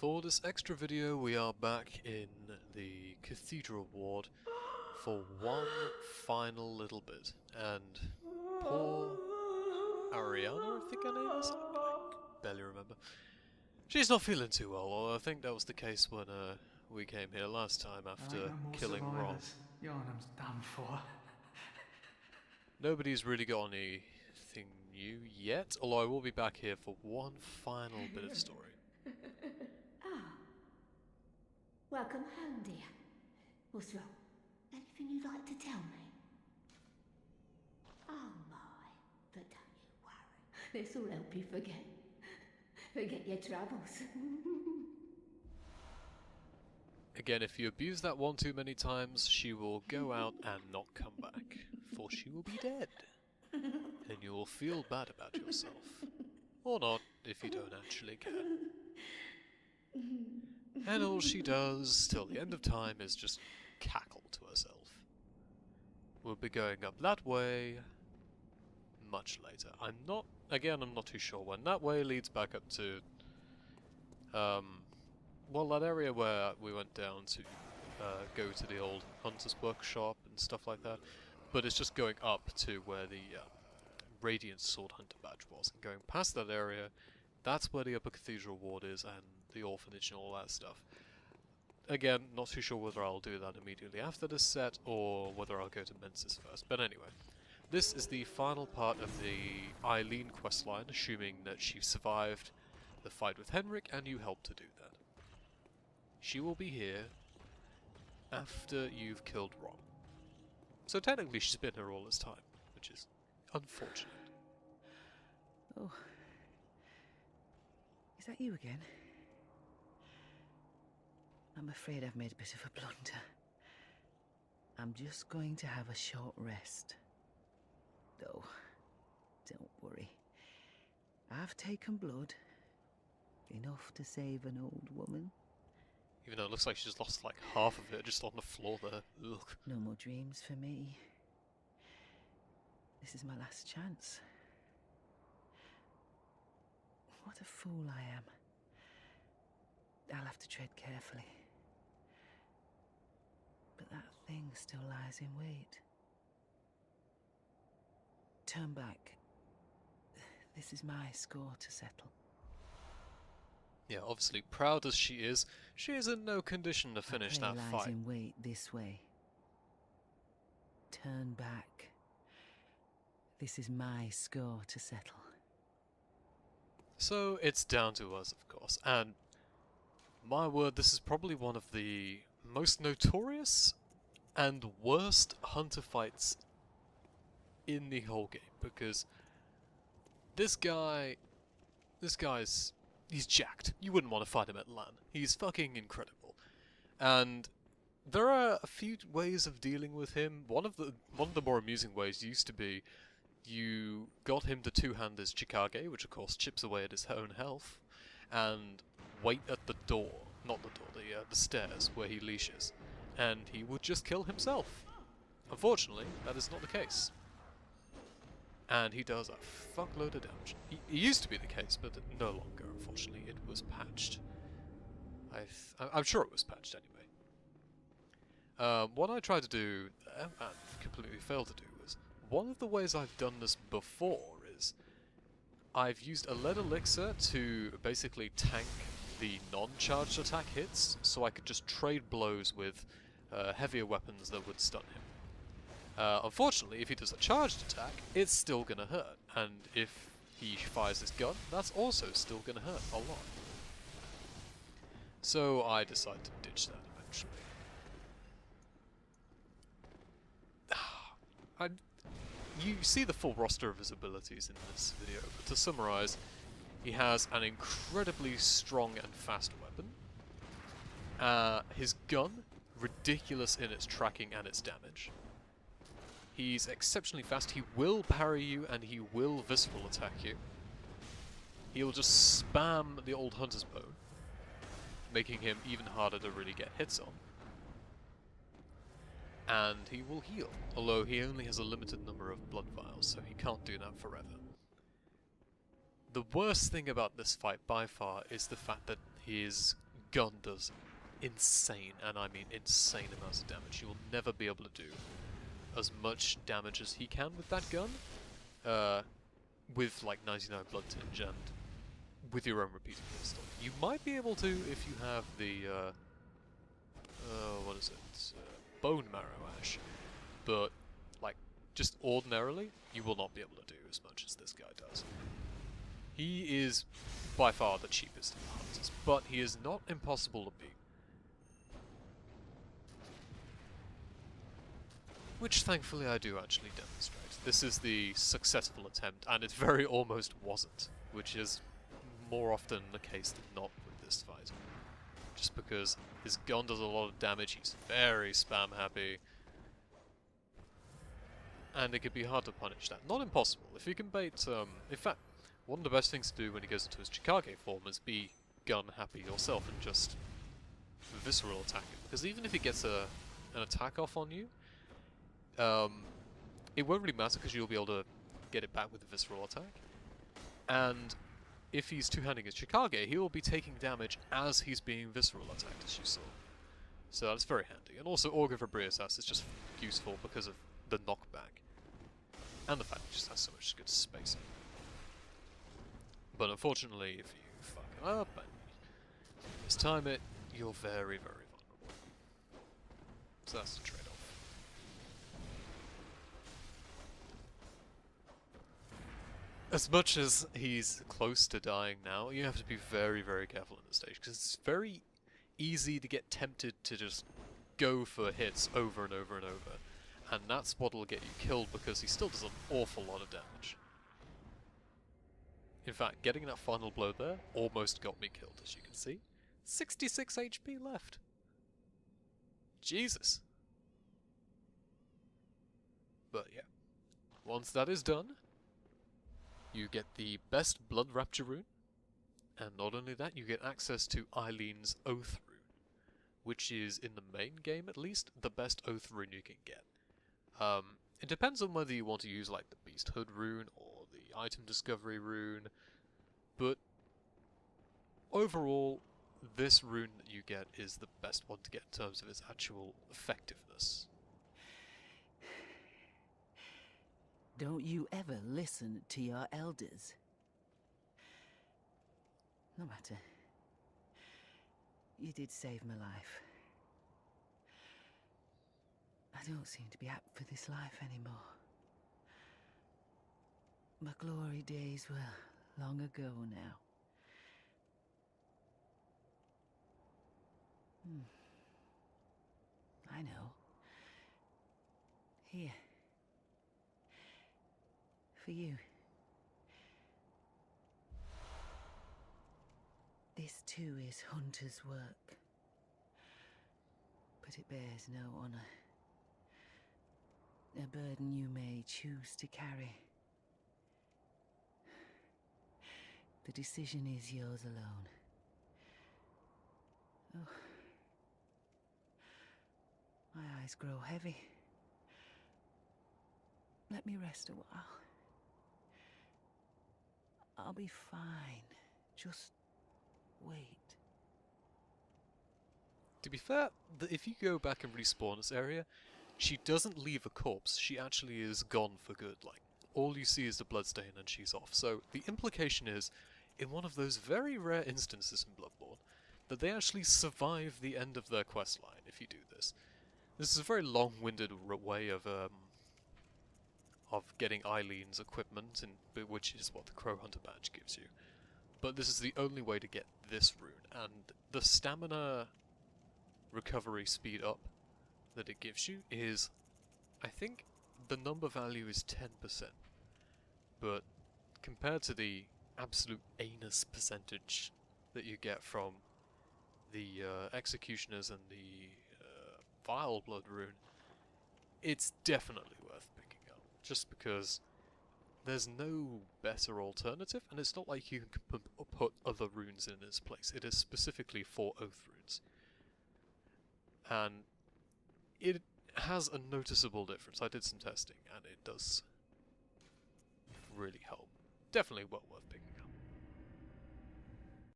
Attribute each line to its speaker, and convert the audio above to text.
Speaker 1: For this extra video, we are back in the Cathedral Ward for one final little bit, and poor Ariana, I think her name is? I barely remember. She's not feeling too well, although I think that was the case when we came here last time after killing Ron.
Speaker 2: Yarnum's done for.
Speaker 1: Nobody's really got anything new yet, although I will be back here for one final bit of story.
Speaker 3: Welcome home, dear. What's wrong? Anything you'd like to tell me? Oh my, but don't you worry. This will help you forget your troubles.
Speaker 1: Again, if you abuse that one too many times, she will go out and not come back, for she will be dead. And you will feel bad about yourself. Or not, if you don't actually care. And all she does, till the end of time, is just cackle to herself. We'll be going up that way much later. I'm not too sure when. That way leads back up to, well, that area where we went down to go to the old Hunter's Workshop and stuff like that. But it's just going up to where the Radiant Sword Hunter badge was. And going past that area, that's where the Upper Cathedral Ward is, and the orphanage and all that stuff. Again, not too sure whether I'll do that immediately after this set, or whether I'll go to Mensis first. But anyway, this is the final part of the Eileen questline, assuming that she survived the fight with Henrik, and you helped to do that. She will be here after you've killed Ron. So technically she's been here all this time, which is unfortunate.
Speaker 2: Oh. Is that you again? I'm afraid I've made a bit of a blunder. I'm just going to have a short rest. Though, don't worry. I've taken blood. Enough to save an old woman.
Speaker 1: Even though it looks like she's lost like half of it just on the floor there. Ugh.
Speaker 2: No more dreams for me. This is my last chance. What a fool I am. I'll have to tread carefully. But that thing still lies in wait. Turn back. This is my score to settle.
Speaker 1: Yeah, obviously, proud as she is in no condition to finish that
Speaker 2: lies
Speaker 1: fight.
Speaker 2: In wait this way. Turn back. This is my score to settle.
Speaker 1: So, it's down to us, of course, and my word, this is probably one of the most notorious and worst hunter fights in the whole game, because he's jacked. You wouldn't want to fight him at LAN. He's fucking incredible. And there are a few ways of dealing with him. One of the more amusing ways used to be you got him to two-hand his Chikage, which of course chips away at his own health, and wait at the door, not the door, the stairs where he leashes, and he would just kill himself. Unfortunately, that is not the case. And he does a fuckload of damage. It used to be the case, but no longer, unfortunately. It was patched. I'm sure it was patched anyway. What I tried to do, and completely failed to do, was one of the ways I've done this before is I've used a lead elixir to basically tank the non-charged attack hits, so I could just trade blows with heavier weapons that would stun him. Unfortunately, if he does a charged attack, it's still gonna hurt, and if he fires his gun, that's also still gonna hurt a lot. So I decided to ditch that eventually. You see the full roster of his abilities in this video, but to summarize, he has an incredibly strong and fast weapon. His gun, ridiculous in its tracking and its damage. He's exceptionally fast, he will parry you and he will visceral attack you. He'll just spam the old Hunter's Bone, making him even harder to really get hits on. And he will heal, although he only has a limited number of blood vials, so he can't do that forever. The worst thing about this fight by far is the fact that his gun does insane, and I mean insane amounts of damage. You will never be able to do as much damage as he can with that gun, with like 99 blood tinge and with your own repeating pistol. You might be able to if you have the, what is it? Bone Marrow Ash, but like just ordinarily, you will not be able to do as much as this guy does. He is by far the cheapest of the hunters, but he is not impossible to beat. Which thankfully I do actually demonstrate. This is the successful attempt, and it very almost wasn't, which is more often the case than not with this fight. Just because his gun does a lot of damage, he's very spam happy, and it could be hard to punish that. Not impossible. If you can bait, in fact, one of the best things to do when he goes into his Chikage form is be gun happy yourself and just visceral attack him. Because even if he gets an attack off on you, it won't really matter because you'll be able to get it back with a visceral attack. And if he's two-handing his Chikage, he will be taking damage as he's being visceral attacked, as you saw. So that's very handy. And also Augur Fabriasas is just useful because of the knockback. And the fact it just has so much good spacing. But unfortunately, if you fuck it up and mistime it, you're very, very vulnerable. So that's the trade-off. As much as he's close to dying now, you have to be very, very careful in this stage, because it's very easy to get tempted to just go for hits over and over and over. And that's what'll get you killed, because he still does an awful lot of damage. In fact, getting that final blow there almost got me killed, as you can see. 66 HP left. Jesus. But yeah, once that is done, you get the best Blood Rapture rune, and not only that, you get access to Eileen's Oath rune, which is, in the main game at least, the best Oath rune you can get. It depends on whether you want to use like the Beasthood rune or the Item Discovery rune, but overall, this rune that you get is the best one to get in terms of its actual effectiveness.
Speaker 2: Don't you ever listen to your elders? No matter. You did save my life. I don't seem to be apt for this life anymore. My glory days were long ago now. I know. Here. For you. This too is hunter's work. But it bears no honor. A burden you may choose to carry. The decision is yours alone. Oh. My eyes grow heavy. Let me rest a while. I'll be fine. Just wait.
Speaker 1: To be fair, if you go back and respawn this area, she doesn't leave a corpse, she actually is gone for good. Like, all you see is the bloodstain and she's off. So the implication is, in one of those very rare instances in Bloodborne, that they actually survive the end of their questline if you do this. This is a very long-winded way of getting Eileen's equipment, which is what the Crow Hunter badge gives you. But this is the only way to get this rune, and the stamina recovery speed up that it gives you is, I think the number value is 10%, but compared to the absolute anus percentage that you get from the Executioners and the Vile Blood rune, it's definitely worth picking up, just because there's no better alternative, and it's not like you can put other runes in its place. It is specifically for Oath runes. And it has a noticeable difference. I did some testing, and it does really help. Definitely well worth picking up.